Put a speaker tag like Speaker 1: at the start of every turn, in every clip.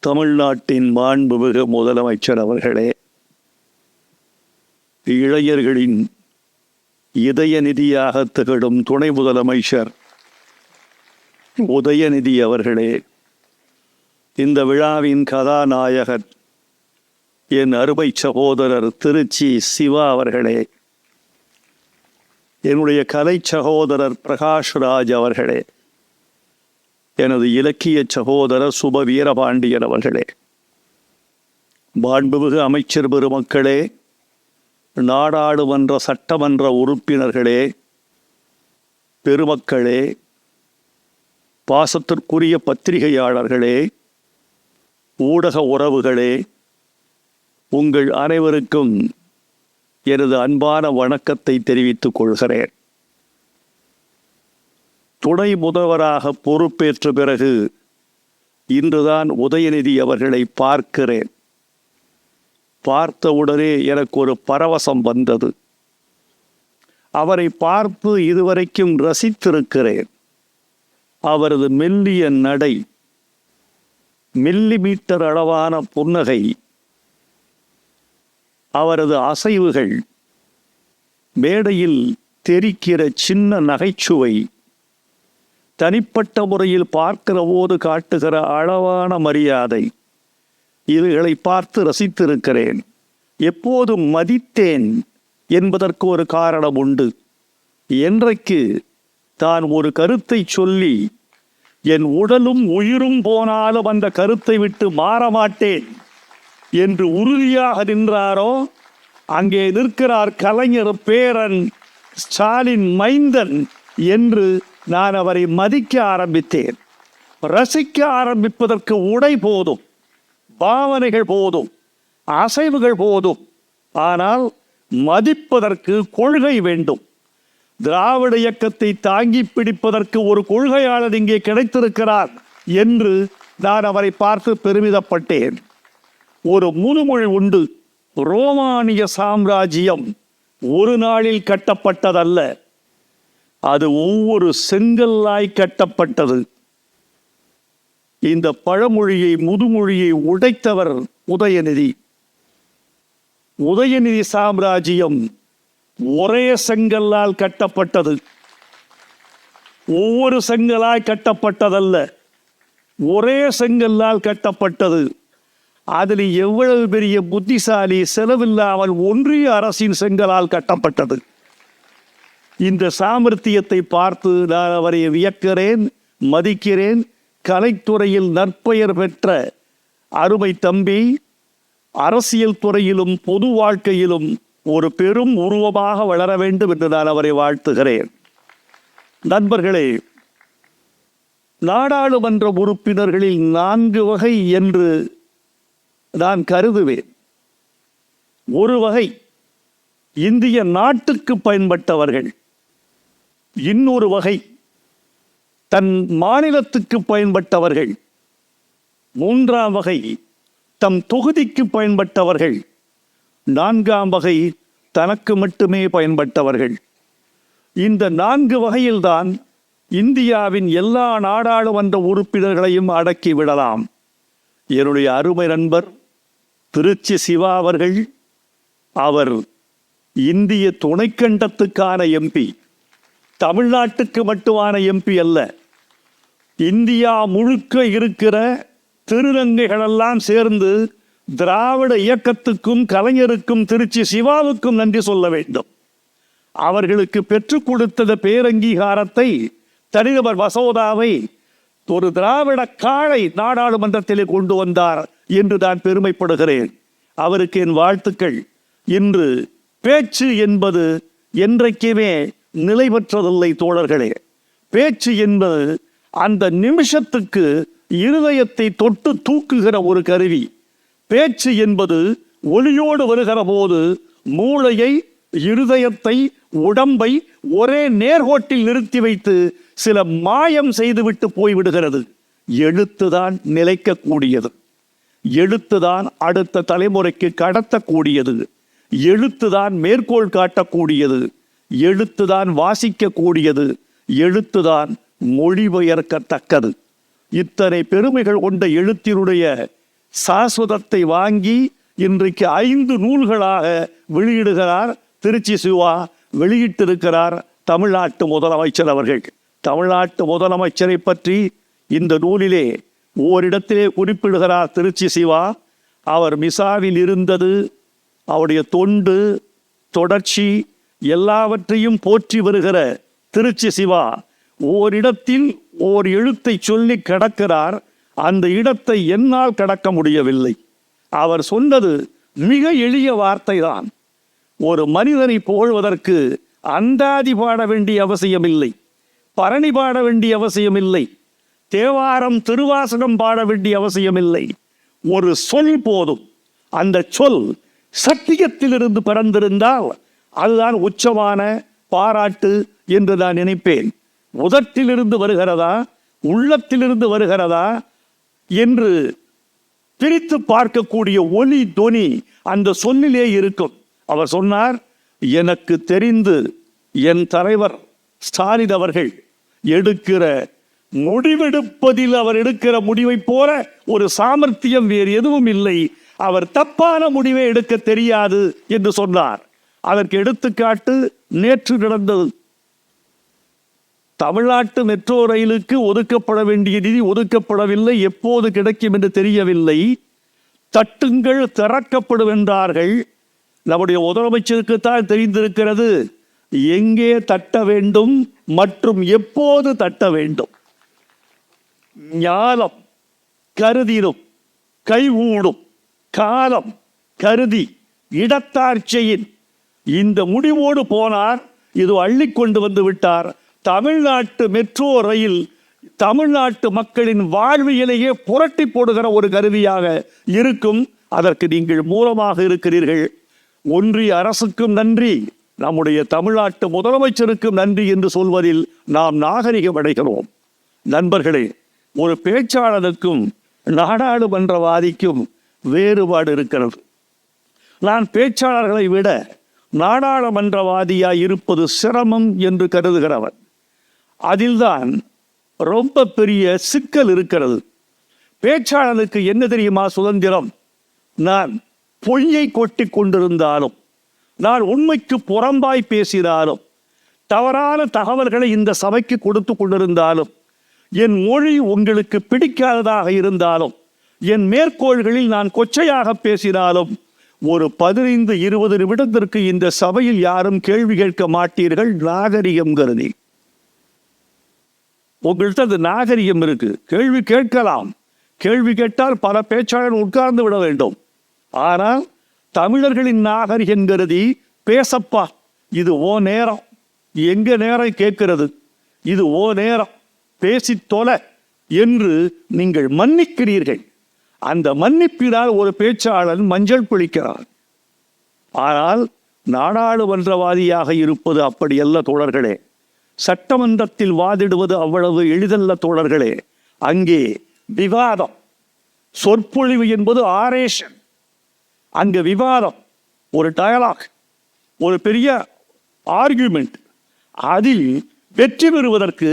Speaker 1: தமிழ்நாட்டின் மாண்புமிகு முதலமைச்சர் அவர்களே, இளைஞர்களின் இதய நிதியாக திகழும் துணை முதலமைச்சர் உதயநிதி அவர்களே, இந்த விழாவின் கதாநாயகர் என் அருமை சகோதரர் திருச்சி சிவா அவர்களே, என்னுடைய கலை சகோதரர் பிரகாஷ்ராஜ் அவர்களே, எனது இலக்கிய சகோதரர் சுப வீரபாண்டியன் அவர்களே, மாண்புமிகு அமைச்சர் பெருமக்களே, நாடாளுமன்ற சட்டமன்ற உறுப்பினர்களே, பெருமக்களே, பாசத்திற்குரிய பத்திரிகையாளர்களே, ஊடக உறவுகளே, உங்கள் அனைவருக்கும் எனது அன்பான வணக்கத்தை தெரிவித்துக் கொள்கிறேன். துணை முதல்வராக பொறுப்பேற்ற பிறகு இன்றுதான் உதயநிதி அவர்களை பார்க்கிறேன். பார்த்தவுடனே எனக்கு ஒரு பரவசம் வந்தது. அவரை பார்த்து இதுவரைக்கும் ரசித்திருக்கிறேன். அவரது மெல்லிய நடை, மில்லிமீட்டர் அளவான புன்னகை, அவரது அசைவுகள், மேடையில் தெரிக்கிற சின்ன நகைச்சுவை, தனிப்பட்ட முறையில் பார்க்கிற போது காட்டுகிற அளவான மரியாதை, இவைகளை பார்த்து ரசித்திருக்கிறேன். எப்போதும் மதித்தேன் என்பதற்கு ஒரு காரணம் உண்டு. என்றைக்கு தான் ஒரு கருத்தை சொல்லி என் உடலும் உயிரும் போனாலும் அந்த கருத்தை விட்டு மாறமாட்டேன் என்று உறுதியாக நின்றாரோ, அங்கே நிற்கிறார் கலைஞர் பேரன் ஸ்டாலின் மைந்தன் என்று நான் அவரை மதிக்க ஆரம்பித்தேன். ரசிக்க ஆரம்பிப்பதற்கு உடை போதும், பாவனைகள் போதும், அசைவுகள் போதும். ஆனால் மதிப்பதற்கு கொள்கை வேண்டும். திராவிட இயக்கத்தை தாங்கி பிடிப்பதற்கு ஒரு கொள்கையாளர் இங்கே கிடைத்திருக்கிறார் என்று நான் அவரை பார்த்து பெருமிதப்பட்டேன். ஒரு முதுமொழி உண்டு, ரோமானிய சாம்ராஜ்யம் ஒரு நாளில் கட்டப்பட்டதல்ல, அது ஒவ்வொரு செங்கல்லாய் கட்டப்பட்டது. இந்த பழமொழியை, முதுமொழியை உடைத்தவர் உதயநிதி. உதயநிதி சாம்ராஜ்யம் ஒரே செங்கல்லால் கட்டப்பட்டது, ஒவ்வொரு செங்கலாய் கட்டப்பட்டதல்ல, ஒரே செங்கல்லால் கட்டப்பட்டது. அதில் எவ்வளவு பெரிய புத்திசாலி, செலவில்லாமல் ஒன்றிய அரசின் செங்கலால் கட்டப்பட்டது. இந்த சாமர்த்தியத்தை பார்த்து நான் அவரை வியக்கிறேன், மதிக்கிறேன். கலைத்துறையில் நற்பெயர் பெற்ற அருமை தம்பி, அரசியல் துறையிலும் பொது வாழ்க்கையிலும் ஒரு பெரும் உருவமாக வளர வேண்டும் என்று நான் அவரை வாழ்த்துகிறேன். நண்பர்களே, நாடாளுமன்ற உறுப்பினர்களில் 4 வகை என்று நான் கருதுவேன். ஒரு வகை இந்திய நாட்டுக்கு பயன்பட்டவர்கள், இன்னொரு வகை தன் மாநிலத்துக்கு பயன்பட்டவர்கள், 3ஆம் வகை தம் தொகுதிக்கு பயன்பட்டவர்கள், 4ஆம் வகை தனக்கு மட்டுமே பயன்பட்டவர்கள். இந்த 4 வகையில்தான் இந்தியாவின் எல்லா நாடாளுமன்ற உறுப்பினர்களையும் அடக்கி விடலாம். என்னுடைய அருமை நண்பர் திருச்சி சிவா அவர்கள், அவர் இந்திய துணைக்கண்டத்துக்கான எம்பி, தமிழ்நாட்டுக்கு மட்டுமான எம்பி அல்ல. இந்தியா முழுக்க இருக்கிற திருநங்கைகளெல்லாம் சேர்ந்து திராவிட இயக்கத்துக்கும் கலைஞருக்கும் திருச்சி சிவாவுக்கும் நன்றி சொல்ல வேண்டும். அவர்களுக்கு பெற்றுக் கொடுத்த பேரங்கீகாரத்தை, தனிநபர் மசோதாவை ஒரு திராவிட காளை நாடாளுமன்றத்தில் கொண்டு வந்தார் என்று நான் பெருமைப்படுகிறேன். அவருக்கு என் வாழ்த்துக்கள். இன்று பேச்சு என்பது என்றைக்குமே நிலை பெற்றதில்லை தோழர்களே. பேச்சு என்பது அந்த நிமிஷத்துக்கு இருதயத்தை தொட்டு தூக்குகிற ஒரு கருவி. பேச்சு என்பது ஒளியோடு வருகிற போது மூளையை, இருதயத்தை, உடம்பை ஒரே நேர்கோட்டில் நிறுத்தி வைத்து சில மாயம் செய்துவிட்டு போய்விடுகிறது. எழுத்துதான் நிலைக்கக்கூடியது, எழுத்துதான் அடுத்த தலைமுறைக்கு கடத்தக்கூடியது, எழுத்துதான் மேற்கோள் காட்டக்கூடியது, எழுத்துதான் வாசிக்கக்கூடியது, எழுத்துதான் மொழிபெயர்க்கத்தக்கது. இத்தனை பெருமைகள் கொண்ட எழுத்தினுடைய சாஸ்வதத்தை வாங்கி இன்றைக்கு 5 நூல்களாக வெளியிடுகிறார் திருச்சி சிவா. வெளியிட்டிருக்கிறார் தமிழ்நாட்டு முதலமைச்சர் அவர்கள். தமிழ்நாட்டு முதலமைச்சரை பற்றி இந்த நூலிலே ஓரிடத்திலே குறிப்பிடுகிறார் திருச்சி சிவா. அவர் மிசாவில் இருந்தது, அவருடைய தொண்டு தொடர்ச்சி எல்லாவற்றையும் போற்றி வருகிற திருச்சி சிவா ஓரிடத்தில் ஓர் எழுத்தை சொல்லி கடக்கிறார். அந்த இடத்தை என்னால் கடக்க முடியவில்லை. அவர் சொன்னது மிக எளிய வார்த்தை தான். ஒரு மனிதனை புகழ்வதற்கு அந்தாதி பாட வேண்டிய அவசியமில்லை, பரணி பாட வேண்டிய அவசியமில்லை, தேவாரம் திருவாசகம் பாட வேண்டிய அவசியமில்லை. ஒரு சொல் போதும். அந்த சொல் சத்தியத்திலிருந்து பிறந்திருந்தால் அதுதான் உச்சமான பாராட்டு என்று நான் நினைப்பேன். உதட்டிலிருந்து வருகிறதா, உள்ளத்திலிருந்து வருகிறதா என்று பிரித்து பார்க்கக்கூடிய ஒலி தொனி அந்த சொல்லிலே இருக்கும். அவர் சொன்னார், எனக்கு தெரிந்து என் தலைவர் ஸ்டாலின் அவர்கள் எடுக்கிற முடிவெடுப்பதில் அவர் எடுக்கிற முடிவை போல ஒரு சாமர்த்தியம் வேறு எதுவும் இல்லை. அவர் தப்பான முடிவை எடுக்க தெரியாது என்று சொன்னார். அதற்கு எடுத்துக்காட்டு நேற்று நடந்தது. தமிழ்நாட்டு மெட்ரோ ரயிலுக்கு ஒதுக்கப்பட வேண்டிய நிதி ஒதுக்கப்படவில்லை. எப்போது கிடைக்கும் என்று தெரியவில்லை. தட்டுங்கள் திறக்கப்படும் என்றார்கள். நம்முடைய முதலமைச்சருக்குத்தான் தெரிந்திருக்கிறது எங்கே தட்ட வேண்டும் மற்றும் எப்போது தட்ட வேண்டும். ஞானம் கருதினும் கைகூடும், காலம் கருதி இடத்தாட்சியின் இந்த முடிவோடு போனார். இது அள்ளி கொண்டு வந்து விட்டார். தமிழ்நாட்டு மெட்ரோ ரயில் தமிழ்நாட்டு மக்களின் வாழ்வியலையே புரட்டி போடுகிற ஒரு கருவியாக இருக்கும். அதற்கு நீங்கள் மூலமாக இருக்கிறீர்கள். ஒன்றிய அரசுக்கும் நன்றி, நம்முடைய தமிழ்நாட்டு முதலமைச்சருக்கும் நன்றி என்று சொல்வதில் நாம் நாகரிகம் அடைகிறோம். நண்பர்களே, ஒரு பேச்சாளருக்கும் நாடாளுமன்றவாதிக்கும் வேறுபாடு இருக்கிறது. நான் பேச்சாளர்களை விட நாடாளுமன்றவாதியாய் இருப்பது சிரமம் என்று கருதுகிறவன். அதில்தான் ரொம்ப பெரிய சிக்கல் இருக்கிறது. பேச்சாளனுக்கு என்ன தெரியுமா சுதந்திரம்? நான் பொய்யை கொட்டி கொண்டிருந்தாலும், நான் உண்மைக்கு புறம்பாய் பேசினாலும், தவறான தகவல்களை இந்த சபைக்கு கொடுத்து கொண்டிருந்தாலும், என் மொழி உங்களுக்கு பிடிக்காததாக இருந்தாலும், என் மேற்கோள்களில் நான் கொச்சையாக பேசினாலும், ஒரு 15-20 நிமிடத்திற்கு இந்த சபையில் யாரும் கேள்வி கேட்க மாட்டீர்கள். நாகரிகம் கருதி உங்கள்கிட்ட அது நாகரிகம் இருக்கு. கேள்வி கேட்கலாம். கேள்வி கேட்டால் பல பேச்சாளர் உட்கார்ந்து விட வேண்டும். ஆனால் தமிழர்களின் நாகரிகம் கருதி பேசப்பா, இது ஓ நேரம், எங்க நேரம் கேட்கிறது, இது ஓ நேரம், பேசி தொலை என்று நீங்கள் மன்னிக்கிறீர்கள். அந்த மன்னிப்பினால் ஒரு பேச்சாளன் மஞ்சள் பிடிக்கிறார். ஆனால் நாடாளுமன்றவாதியாக இருப்பது அப்படியல்ல தோழர்களே. சட்டமன்றத்தில் வாதிடுவது அவ்வளவு எளிதல்ல தோழர்களே. அங்கே விவாதம், சொற்பொழிவு என்பது ஆரேஷன். அங்கு விவாதம், ஒரு டயலாக், ஒரு பெரிய ஆர்கியூமெண்ட். அதில் வெற்றி பெறுவதற்கு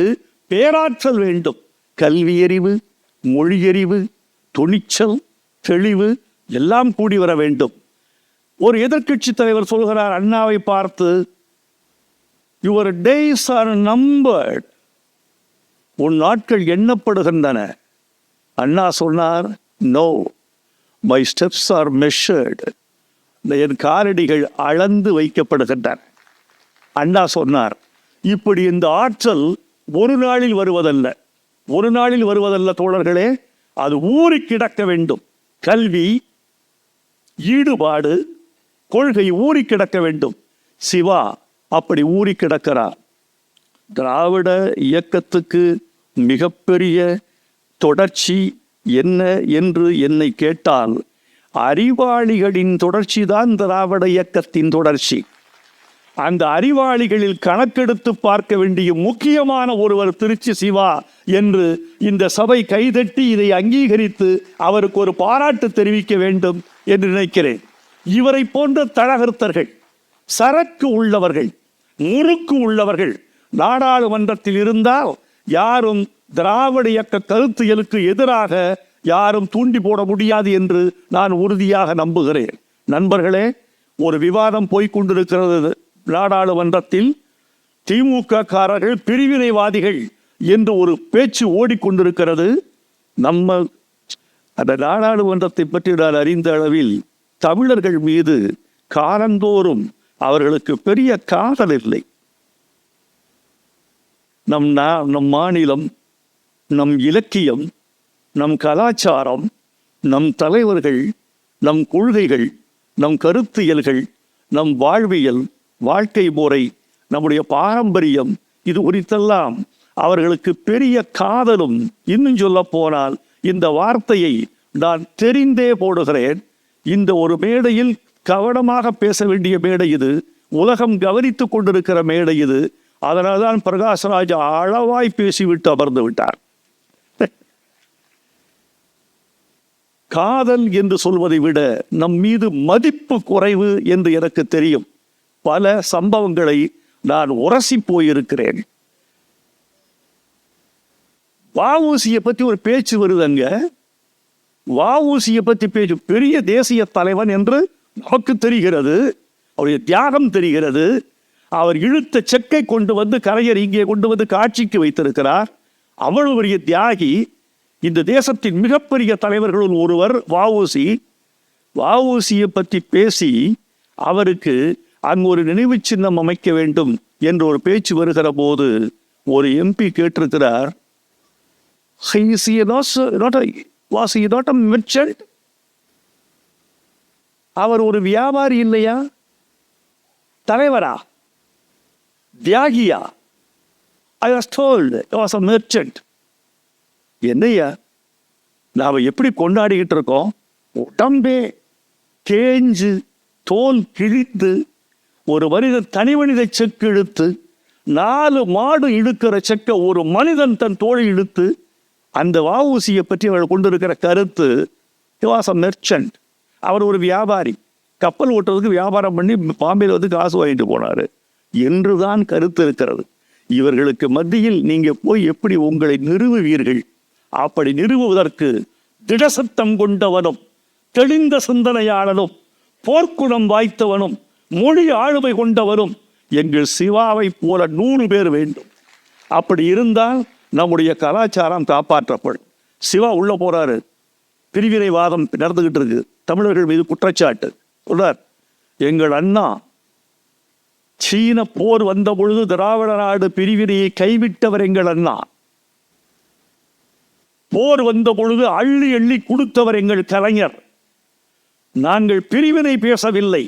Speaker 1: பேராற்றல் வேண்டும். கல்வியறிவு, மொழியறிவு, துணிச்சல், தெளிவு எல்லாம் கூடி வர வேண்டும். ஒரு எதிர்க்கட்சி தலைவர் சொல்கிறார் அண்ணாவை பார்த்து, யுவர் டேஸ் ஆர் நம்பர்ட், உன் நாட்கள் எண்ணப்படுகின்றன. அண்ணா சொன்னார், no, my steps are measured, என் காலடிகள் அளந்து வைக்கப்படுகின்றன. அண்ணா சொன்னார், இப்படி இந்த ஆற்றல் ஒரு நாளில் வருவதல்ல, ஒரு நாளில் வருவதல்ல தோழர்களே, அது ஊறி கிடக்க வேண்டும். கல்வி, ஈடுபாடு, கொள்கை ஊறி கிடக்க வேண்டும். சிவா அப்படி ஊறி கிடக்கிறார். திராவிட இயக்கத்துக்கு மிகப்பெரிய தொடர்ச்சி என்ன என்று என்னை கேட்டால், அறிவாளிகளின் தொடர்ச்சி தான் திராவிட இயக்கத்தின் தொடர்ச்சி. அந்த அறிவாளிகளில் கணக்கெடுத்து பார்க்க வேண்டிய முக்கியமான ஒருவர் திருச்சி சிவா என்று இந்த சபை கைதட்டி இதை அங்கீகரித்து அவருக்கு ஒரு பாராட்டு தெரிவிக்க வேண்டும் என்று நினைக்கிறேன். இவரை போன்ற தழகர்த்தர்கள், சரக்கு உள்ளவர்கள், முறுக்கு உள்ளவர்கள் நாடாளுமன்றத்தில் இருந்தால் யாரும் திராவிட இயக்க கருத்தியலுக்கு எதிராக யாரும் தூண்டி போட முடியாது என்று நான் உறுதியாக நம்புகிறேன். நண்பர்களே, ஒரு விவாதம் போய்கொண்டிருக்கிறது நாடாளுமன்றத்தில். திமுக காரர்கள் பிரிவினைவாதிகள் என்று ஒரு பேச்சு ஓடிக்கொண்டிருக்கிறது. நம்ம அந்த நாடாளுமன்றத்தை பற்றி நான் அறிந்த அளவில் தமிழர்கள் மீது காலந்தோறும் அவர்களுக்கு பெரிய காதல் இல்லை. நம் மாநிலம், நம் இலக்கியம், நம் கலாச்சாரம், நம் தலைவர்கள், நம் கொள்கைகள், நம் கருத்தியல்கள், நம் வாழ்வியல், வாழ்க்கை முறை, நம்முடைய பாரம்பரியம், இது குறித்தெல்லாம் அவர்களுக்கு பெரிய காதலும். இன்னும் சொல்ல போனால் இந்த வார்த்தையை நான் தெரிந்தே போடுகிறேன். இந்த ஒரு மேடையில் கவனமாக பேச வேண்டிய மேடை இது, உலகம் கவனித்துக் கொண்டிருக்கிற மேடை இது. அதனால்தான் பிரகாஷ்ராஜ் அளவாய் பேசிவிட்டு அமர்ந்து விட்டார். காதல் என்று சொல்வதை விட நம் மீது மதிப்பு குறைவு என்று எனக்கு தெரியும். பல சம்பவங்களை நான் உரசி போயிருக்கிறேன். வ.உ.சி.யை பற்றி ஒரு பேச்சு வருதுங்க. வ.உ.சி.யை பற்றி பேச்சு, பெரிய தேசிய தலைவன் என்று நமக்கு தெரிகிறது, அவருடைய தியாகம் தெரிகிறது. அவர் இழுத்த செக்கை கொண்டு வந்து கலைஞர் இங்கே கொண்டு வந்து காட்சிக்கு வைத்திருக்கிறார். அவ்வளவு பெரிய தியாகி. இந்த தேசத்தின் மிகப்பெரிய தலைவர்களுள் ஒருவர் வ.உ.சி. வ.உ.சியை பற்றி பேசி அவருக்கு அங்கு ஒரு நினைவு சின்னம் அமைக்க வேண்டும் என்று ஒரு பேச்சு வருகிற போது ஒரு எம்பி கேட்டிருக்கிறார், அவர் ஒரு வியாபாரி இல்லையா, தலைவரா, தியாகியா? I was told he was a merchant. என்னையா நாம எப்படி கொண்டாடிக்கிட்டு இருக்கோம்? உடம்பே கேஞ்சு தோல் கிழித்து ஒரு மனிதன் தனி மனித செக்கு இழுத்து 4 மாடு இழுக்கிற செக்க ஒரு மனிதன் தன் தோழி இழுத்து, அந்த வ.உ.சியை பற்றி அவர்கள் கொண்டிருக்கிற கருத்து, he was a merchant. அவர் ஒரு வியாபாரி, கப்பல் ஓட்டுறதுக்கு வியாபாரம் பண்ணி பாம்பேல வந்து காசு வாங்கிட்டு போனாரு என்றுதான் கருத்து இருக்கிறது. இவர்களுக்கு மத்தியில் நீங்க போய் எப்படி உங்களை நிறுவுவீர்கள்? அப்படி நிறுவுவதற்கு திடசத்தம் கொண்டவனும், தெளிந்த சிந்தனையாளனும், போர்க்குணம் வாய்த்தவனும், மொழி ஆளுமை கொண்டவனும் எங்கள் சிவாவை போல 100 பேர் வேண்டும். அப்படி இருந்தால் நம்முடைய கலாச்சாரம் காப்பாற்றப்படும். சிவா உள்ள போறாரு, பிரிவினைவாதம் நடந்துகிட்டு இருக்கு, தமிழர்கள் மீது குற்றச்சாட்டு சொல்றார். எங்கள் அண்ணா சீன போர் வந்த பொழுது திராவிட நாடு பிரிவினையை கைவிட்டவர் எங்கள் அண்ணா. போர் வந்த பொழுது அள்ளி அள்ளி கொடுத்தவர் எங்கள் கலைஞர். நாங்கள் பிரிவினை பேசவில்லை,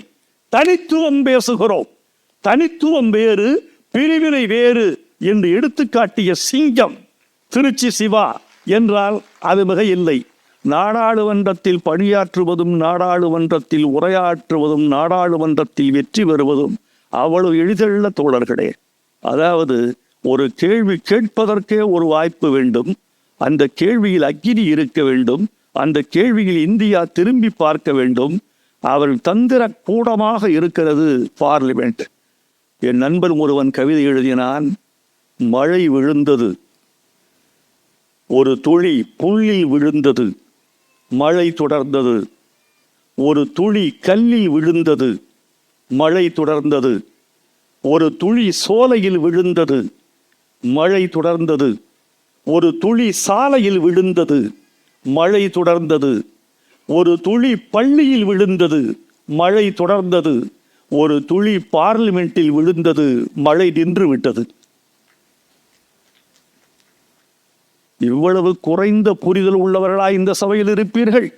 Speaker 1: தனித்துவம் பேசுகிறோம். தனித்துவம் வேறு, பிரிவினை வேறு என்று எடுத்துக்காட்டிய சிங்கம் திருச்சி சிவா என்றால் அது மிக இல்லை. நாடாளுமன்றத்தில் பணியாற்றுவதும், நாடாளுமன்றத்தில் உரையாற்றுவதும், நாடாளுமன்றத்தில் வெற்றி பெறுவதும் அவ்வளவு எளிதல்ல தோழர்களே. அதாவது ஒரு கேள்வி கேட்பதற்கே ஒரு வாய்ப்பு வேண்டும். அந்த கேள்வியில் அக்கினி இருக்க வேண்டும். அந்த கேள்வியில் இந்தியா திரும்பி பார்க்க வேண்டும். அவர்கள் தந்திர கூடமாக இருக்கிறது பார்லிமெண்ட். என் நண்பன் ஒருவன் கவிதை எழுதினான். மழை விழுந்தது, ஒரு துளி புல்லில் விழுந்தது, மழை தொடர்ந்தது. ஒரு துளி கல்லில் விழுந்தது, மழை தொடர்ந்தது. ஒரு துளி சோலையில் விழுந்தது, மழை தொடர்ந்தது. ஒரு துளி சாலையில் விழுந்தது, மழை தொடர்ந்தது. ஒரு துளி பள்ளியில் விழுந்தது, மழை தொடர்ந்தது. ஒரு துளி பார்லிமெண்டில் விழுந்தது, மழை நின்று விட்டது. இவ்வளவு குறைந்த புரிதல் உள்ளவர்களா இந்த சபையில் இருப்பீர்கள்?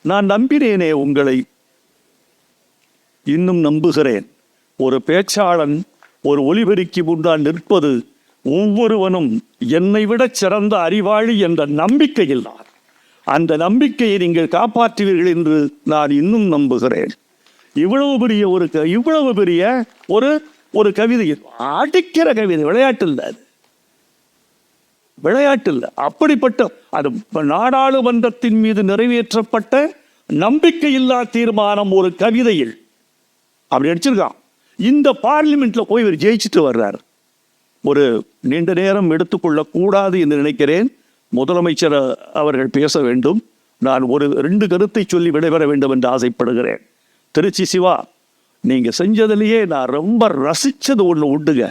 Speaker 1: நான் நம்பினேனே உங்களை, இன்னும் நம்புகிறேன். ஒரு பேச்சாளன் ஒரு ஒலிபெருக்கி முன்னால் நிற்பது ஒவ்வொருவனும் என்னை விட சிறந்த அறிவாளி என்ற நம்பிக்கையில் தான். அந்த நம்பிக்கையை நீங்கள் காப்பாற்றுவீர்கள் என்று நான் இன்னும் நம்புகிறேன். இவ்வளவு பெரிய ஒரு கவிதை, அடிக்கிற கவிதை, விளையாட்டு இல்லை. அப்படிப்பட்ட அது நாடாளுமன்றத்தின் மீது நிறைவேற்றப்பட்ட நம்பிக்கையில்லா தீர்மானம் ஒரு கவிதையில் அப்படி அடிச்சிருக்கான். இந்த பார்லிமெண்ட்ல போய் இவர் ஜெயிச்சுட்டு வர்றார். ஒரு நீண்ட நேரம் எடுத்துக்கொள்ள கூடாது என்று நினைக்கிறேன். முதலமைச்சர் அவர்கள் பேச வேண்டும். நான் ஒரு 2 கருத்தை சொல்லி விடைபெற வேண்டும் என்று ஆசைப்படுகிறேன். திருச்சி சிவா, நீங்க செஞ்சதுலேயே நான் ரொம்ப ரசிச்சது ஒன்று உண்டுங்க.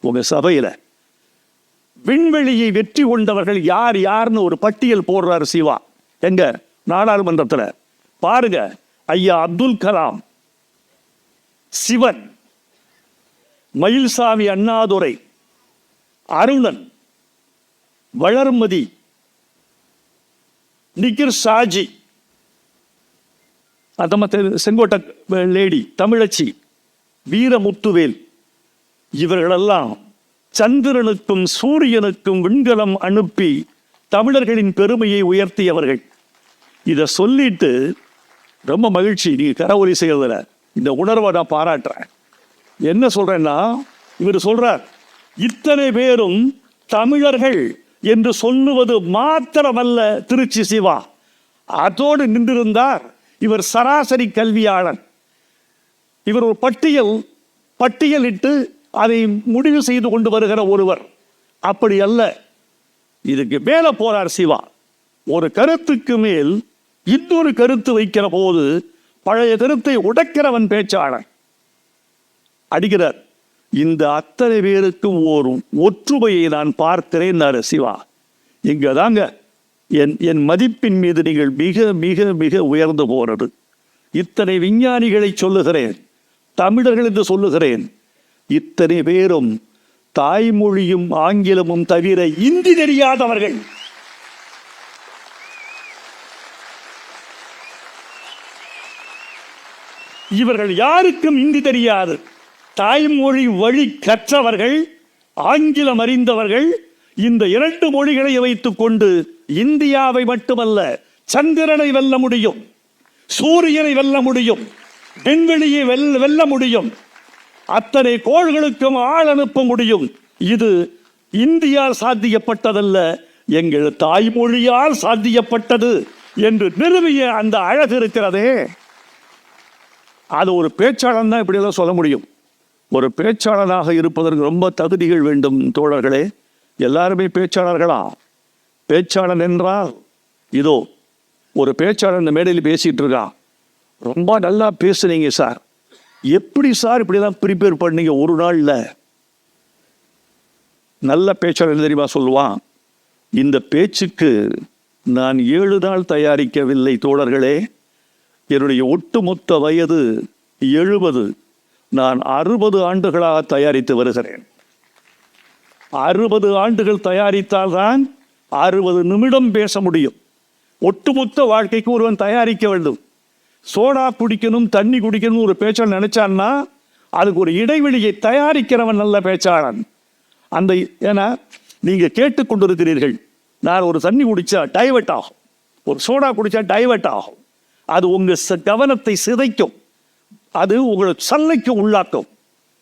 Speaker 1: உங்க சபையில விண்வெளியை வெற்றி கொண்டவர்கள் யார் யாருன்னு ஒரு பட்டியல் போடுறாரு சிவா. எங்க நாடாளுமன்றத்தில் பாருங்க. ஐயா அப்துல் கலாம், சிவன், மயில்சாமி அண்ணாதுரை, அருணன், வளர்மதி, நிகிர் சாஜி, செங்கோட்டை லேடி தமிழச்சி, வீரமுத்துவேல், இவர்களெல்லாம் சந்திரனுக்கும் சூரியனுக்கும் விண்கலம் அனுப்பி தமிழர்களின் பெருமையை உயர்த்தியவர்கள். இதை சொல்லிட்டு ரொம்ப மகிழ்ச்சி. நீ கரவொலி செய்யறதுல இந்த உணர்வை நான் பாராட்டுறேன். என்ன சொல்றேன்னா, இவர் சொல்றார், இத்தனை பேரும் தமிழர்கள் என்று சொல்லுவது மாத்திரமல்ல திருச்சி சிவா, அதோடு நின்றிருந்தார் இவர் சராசரி கல்வியாளர். இவர் ஒரு பட்டியலிட்டு அதை முடிவு செய்து கொண்டு வருகிற ஒருவர். அப்படி அல்ல, இதுக்கு மேல போறார் சிவா. ஒரு கருத்துக்கு மேல் இன்னொரு கருத்து வைக்கிற போது பழைய கருத்தை உடைக்கிறவன் பேச்சாளர் அடிக்கிறார். இந்த அத்தனை பேருக்கும் ஒரு ஒற்றுமையை நான் பார்க்கிறேன் சிவா. இங்க தாங்க என் மதிப்பின் மீது நீங்கள் மிக மிக மிக உயர்ந்து போறது. இத்தனை விஞ்ஞானிகளை சொல்லுகிறேன், தமிழர்கள் என்று சொல்லுகிறேன். இத்தனை பேரும் தாய்மொழியும் ஆங்கிலமும் தவிர இந்தி தெரியாதவர்கள். இவர்கள் யாருக்கும் இந்தி தெரியாது. தாய்மொழி வழி கற்றவர்கள், ஆங்கிலம் அறிந்தவர்கள். இந்த 2 மொழிகளை வைத்துக் கொண்டு இந்தியாவை மட்டுமல்ல, சந்திரனை வெல்ல முடியும், சூரியனை வெல்ல முடியும், விண்வெளியை வெல்ல முடியும், அத்தனை கோள்களுக்கும் ஆள் அனுப்ப முடியும். இது இந்தியால் சாத்தியப்பட்டதல்ல, எங்கள் தாய்மொழியால் சாத்தியப்பட்டது என்று நிறுவிய அந்த அழகு இருக்கிறதே, அது ஒரு பேச்சாளன் தான் இப்படியெல்லாம் சொல்ல முடியும். ஒரு பேச்சாளனாக இருப்பதற்கு ரொம்ப தகுதிகள் வேண்டும் தோழர்களே. எல்லாருமே பேச்சாளர்களா? பேச்சாளன் என்றால் இதோ ஒரு பேச்சாளர் இந்த மேடையில் பேசிட்டு இருக்கான். ரொம்ப நல்லா பேசுனீங்க சார், எப்படி சார் இப்படிலாம் ப்ரிப்பேர் பண்ணீங்க ஒரு நாள்ல? நல்ல பேச்சாளர் தெரியுமா சொல்லுவான், இந்த பேச்சுக்கு நான் 7 நாள் தயாரிக்கவில்லை தோழர்களே, என்னுடைய ஒட்டுமொத்த வயது 70, நான் 60 ஆண்டுகளாக தயாரித்து வருகிறேன். 60 ஆண்டுகள் தயாரித்தால்தான் 60 நிமிடம் பேச முடியும். ஒட்டுமொத்த வாழ்க்கைக்கு ஒருவன் தயாரிக்க வேண்டும். சோடா குடிக்கணும், தண்ணி குடிக்கணும் ஒரு பேச்சாளர் நினைச்சான்னா அதுக்கு ஒரு இடைவெளியை தயாரிக்கிறவன் நல்ல பேச்சாளன். அந்த ஏன்னா நீங்க கேட்டுக்கொண்டிருக்கிறீர்கள், நான் ஒரு தண்ணி குடிச்சா டைவர்ட் ஆகும், ஒரு சோடா குடிச்சா டைவர்ட் ஆகும். அது உங்க கவனத்தை சிதைக்கும், அது உங்களை சல்லைக்கு உள்ளாக்கும்.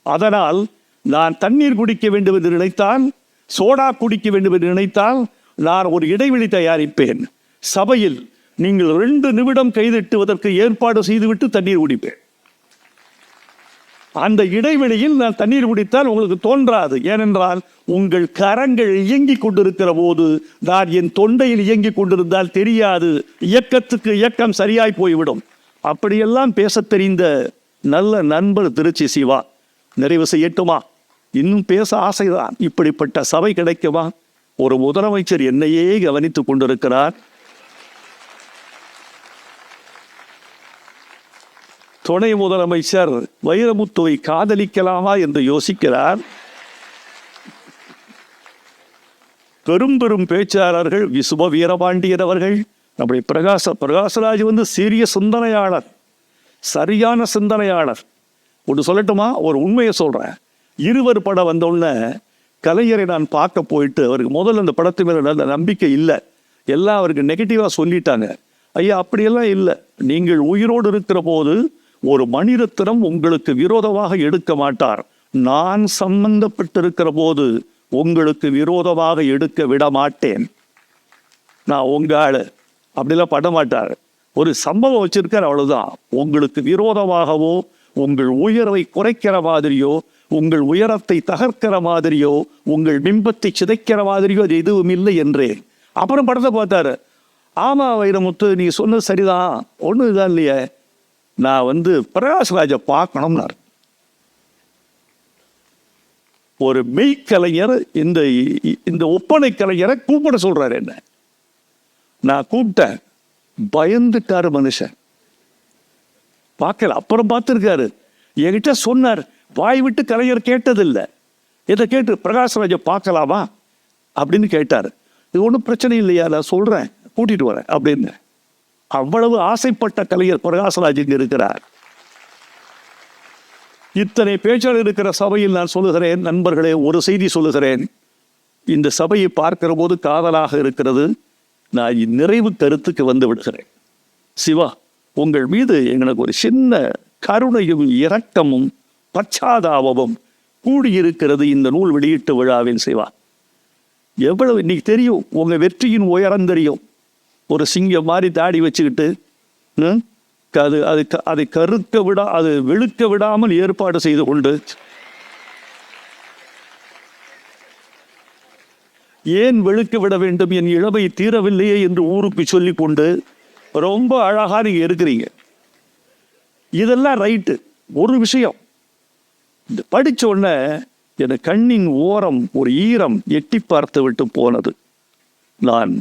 Speaker 1: அதனால் நான் தண்ணீர் குடிக்க வேண்டும் என்று நினைத்தால், சோடா குடிக்க வேண்டும் என்று நினைத்தால் நான் ஒரு இடைவெளி தயாரிப்பேன். சபையில் நீங்கள் 2 நிமிடம் கைதட்டுவதற்கு ஏற்பாடு செய்துவிட்டு தண்ணீர் குடிப்பேன். அந்த இடைவெளியில் நான் தண்ணீர் குடித்தால் உங்களுக்கு தோன்றாது. ஏனென்றால் உங்கள் கரங்கள் இயங்கிக் கொண்டிருக்கிற போது நான் என் தொண்டையில் இயங்கிக் கொண்டிருந்தால் தெரியாது, இயக்கத்துக்கு இயக்கம் சரியாய் போய்விடும். அப்படியெல்லாம் பேச தெரிந்த நல்ல நண்பர் திருச்சி சிவா. நிறைவு செய்யட்டுமா? இன்னும் பேச ஆசைதான். இப்படிப்பட்ட சபை கிடைக்குமா? ஒரு முதலமைச்சர் என்னையே கவனித்துக் கொண்டிருக்கிறார். துணை முதலமைச்சர் வைரமுத்துவை காதலிக்கலாமா என்று யோசிக்கிறார். பெரும் பெரும் பேச்சாளர்கள், விசுவ வீரபாண்டியர் அவர்கள், நம்முடைய பிரகாசராஜ் சீரிய சிந்தனையாளர், சரியான சிந்தனையாளர். ஒன்று சொல்லட்டுமா? ஒரு உண்மையை சொல்றேன். 20 படம் வந்தோடனே கலைஞரை நான் பார்க்க போயிட்டு, அவருக்கு முதல்ல அந்த படத்து மேல நல்ல நம்பிக்கை இல்லை, எல்லாம் அவருக்கு நெகட்டிவா சொல்லிட்டாங்க. ஐயா அப்படியெல்லாம் இல்லை. நீங்கள் உயிரோடு இருக்கிற போது ஒரு மணிரத்னம் உங்களுக்கு விரோதமாக எடுக்க மாட்டார். நான் சம்பந்தப்பட்டிருக்கிற போது உங்களுக்கு விரோதமாக எடுக்க விட மாட்டேன். நான் உங்க ஆளு, அப்படிலாம் பண்ண மாட்டார். ஒரு சம்பவம் வச்சிருக்கார், அவ்வளவுதான். உங்களுக்கு விரோதமாகவோ, உங்கள் உயர்வை குறைக்கிற மாதிரியோ, உங்கள் உயரத்தை தகர்க்கிற மாதிரியோ, உங்கள் பிம்பத்தை சிதைக்கிற மாதிரியோ அது எதுவும் இல்லை என்றேன். அப்புறம் படத்தை பார்த்தாரு. ஆமாம் வைரமுத்து, நீ சொன்னது சரிதான், ஒன்றும் இதான் இல்லையே, நான் பிரகாஷ்ராஜை பார்க்கணும்னாரு. ஒரு மெய்க்கலைஞர் இந்த இந்த ஒப்பனை கலைஞரை கூப்பிட சொல்றாரு. என்ன நான் கூப்பிட்டேன், பயந்துட்டாரு மனுஷன். பார்க்கல, அப்புறம் பார்த்துருக்காரு, என்கிட்ட சொன்னார், வாய் விட்டு கலைஞர் கேட்டதில்லை. இதை கேட்டு பிரகாஷ்ராஜை பார்க்கலாமா அப்படின்னு கேட்டார். இது ஒன்றும் பிரச்சனை இல்லையா, நான் சொல்கிறேன், கூட்டிகிட்டு வரேன் அப்படின்னு. அவ்வளவு ஆசைப்பட்ட கலைஞர் பிரகாஷ்ராஜ் இங்கே இருக்கிறார். இத்தனை பேச்சாளர் இருக்கிற சபையில் நான் சொல்லுகிறேன், நண்பர்களே, ஒரு செய்தி சொல்லுகிறேன். இந்த சபையை பார்க்கிற போது காதலாக இருக்கிறது. நான் நிறைவு கருத்துக்கு வந்து விடுகிறேன். சிவா, உங்கள் மீது எங்களுக்கு ஒரு சின்ன கருணையும் இரக்கமும் பச்சாதாபமும் கூடியிருக்கிறது இந்த நூல் வெளியீட்டு விழாவில். சிவா, எவ்வளவு இன்னைக்கு தெரியும், உங்க வெற்றியின் உயரம் தெரியும். ஒரு சிங்கம் மாதிரி தாடி வச்சுக்கிட்டு அதை அது வெளுக்க விடாமல் ஏற்பாடு செய்து கொண்டு, ஏன் வெளுக்க விட வேண்டும், என் இளமை தீரவில்லையே என்று ஊருக்கு சொல்லிக் கொண்டு ரொம்ப அழகா நீங்க இருக்கிறீங்க. இதெல்லாம் ரைட்டு. ஒரு விஷயம், இந்த படிச்ச உடனே என் கண்ணின் ஓரம் ஒரு ஈரம் எட்டி பார்த்து விட்டு போனது. நான்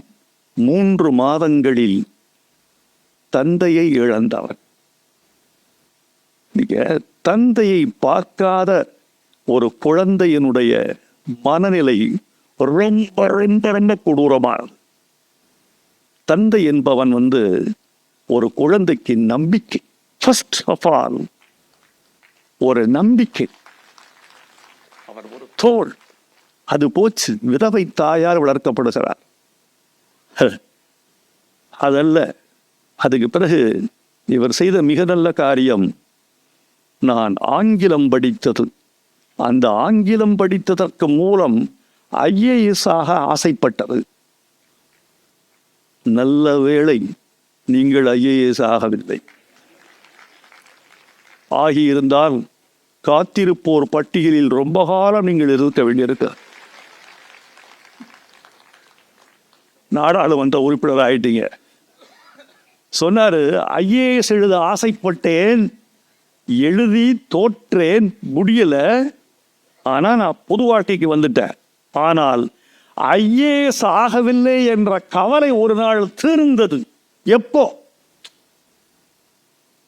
Speaker 1: 3 மாதங்களில் தந்தையை இழந்தவன். நீங்க தந்தையை பார்க்காத ஒரு குழந்தையினுடைய மனநிலை ரொம்ப கொடூரமானது. தந்தை என்பவன் ஒரு குழந்தைக்கு நம்பிக்கை. ஃபர்ஸ்ட் ஆஃப் ஆல் ஒரு நம்பிக்கை, அவர் ஒரு தோள். அது போச்சு, விதவை தாயார் வளர்க்கப்படுகிறார். அதல்ல, அதுக்கு பிறகு இவர் செய்த மிக நல்ல காரியம், நான் ஆங்கிலம் படித்தது. அந்த ஆங்கிலம் படித்ததற்கு மூலம் IAS ஆக ஆசைப்பட்டது. நல்ல வேளை நீங்கள் IAS ஆகவில்லை. ஆகியிருந்தால் காத்திருப்போர் பட்டியலில் ரொம்ப காலம் நீங்கள் இருக்க வேண்டியிருக்க. நாடாளுமன்ற உறுப்பினர் ஆயிட்டீங்க. சொன்னாரு, IAS எழுத ஆசைப்பட்டேன், எழுதி தோற்றேன், முடியல, ஆனா நான் பொது வாழ்க்கைக்கு வந்துட்டேன். ஆனால் IAS ஆகவில்லை என்ற கவலை ஒரு நாள் தீர்ந்தது. எப்போ?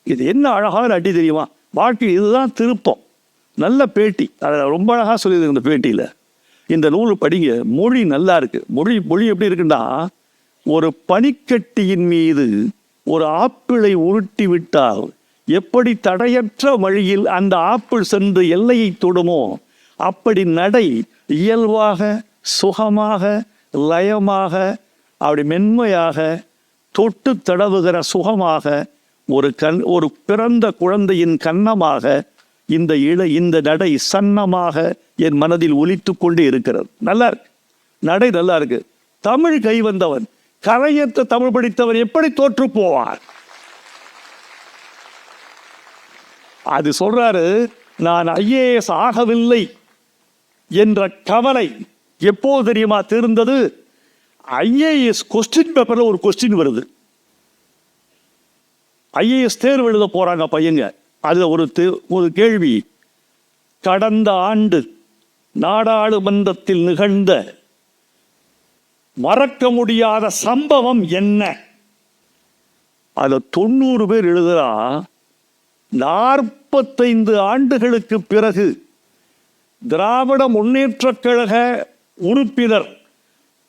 Speaker 1: இது என்ன அழகான அடி தெரியுமா? வாழ்க்கை இதுதான் திருப்பம். நல்ல பேட்டி, அதை ரொம்ப அழகா சொல்லியிருக்கு இந்த பேட்டியில. இந்த நூல் படிங்க, மொழி நல்லா இருக்கு. மொழி எப்படி இருக்குன்னா, ஒரு பனிக்கட்டியின் மீது ஒரு ஆப்பிளை உருட்டி விட்டால் எப்படி தடையற்ற வழியில் அந்த ஆப்பிள் சென்று எல்லையை தொடுமோ, அப்படி நடை இயல்பாக, சுகமாக, லயமாக, அப்படி மென்மையாக, தொட்டு தடவுகிற சுகமாக, ஒரு பிறந்த குழந்தையின் கன்னமாக இந்த நடை சன்னமாக என் மனதில் ஒலித்து கொண்டே இருக்கிறது. நல்லா இருக்கு, நடை நல்லா இருக்கு. தமிழ் கை வந்தவன், கரையற்ற தமிழ் படித்தவன் எப்படி தோற்று போவார்? அது சொல்றாரு, நான் IAS ஆகவில்லை என்ற கவலை எப்போது தெரியுமா தீர்ந்தது? IAS கொஸ்டின் பேப்பர்ல ஒரு கொஸ்டின் வருது. IAS தேர்வு எழுத போறாங்க பையங்க. அதுல ஒரு கேள்வி, கடந்த ஆண்டு நாடாளுமன்றத்தில் நிகழ்ந்த மறக்க முடியாத சம்பவம் என்ன? அதுல 90 பேர் எழுதுறா, 45 ஆண்டுகளுக்கு பிறகு திராவிட முன்னேற்றக் கழக உறுப்பினர்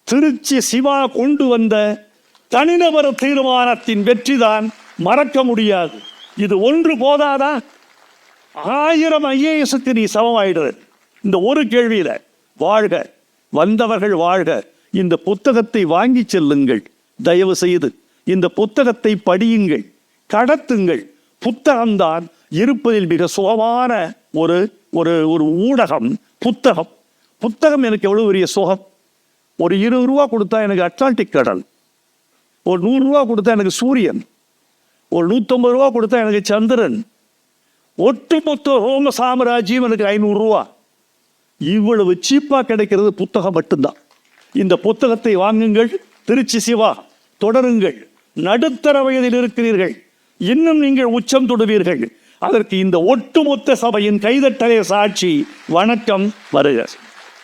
Speaker 1: திருச்சி சிவா கொண்டு வந்த தனிநபர் தீர்மானத்தின் வெற்றிதான் மறக்க முடியாது. இது ஒன்று போதாதா? 1000 IASக்கு நீ சமமாயிடுற இந்த ஒரு கேள்வியில. வாழ்க, வந்தவர்கள் வாழ்க. இந்த புத்தகத்தை வாங்கி செல்லுங்கள், தயவு செய்து இந்த புத்தகத்தை படியுங்கள், கடத்துங்கள். புத்தகம்தான் இருப்பதில் மிக சுகமான ஒரு ஒரு ஒரு ஊடகம் புத்தகம். புத்தகம் எனக்கு எவ்வளவு பெரிய சுகம். ஒரு 20 ரூபா கொடுத்தா எனக்கு அட்லாண்டிக் கடல், ஒரு 100 ரூபா கொடுத்தா எனக்கு சூரியன், ஒரு 150 ரூபா கொடுத்தா எனக்கு சந்திரன், ஒட்டுமொத்த ரோம சாம்ராஜ்யம் எனக்கு 500 ரூபா. இவ்வளவு சீப்பா கிடைக்கிறது புத்தகம் மட்டும்தான். இந்த புத்தகத்தை வாங்குங்கள், திருச்சி சிவா, தொடருங்கள். நடுத்தர வயதில் இருக்கிறீர்கள், இன்னும் நீங்கள் உச்சம் தொடுவீர்கள். அதற்கு இந்த ஒட்டுமொத்த சபையின் கைதட்டலே சாட்சி. வணக்கம். வருக.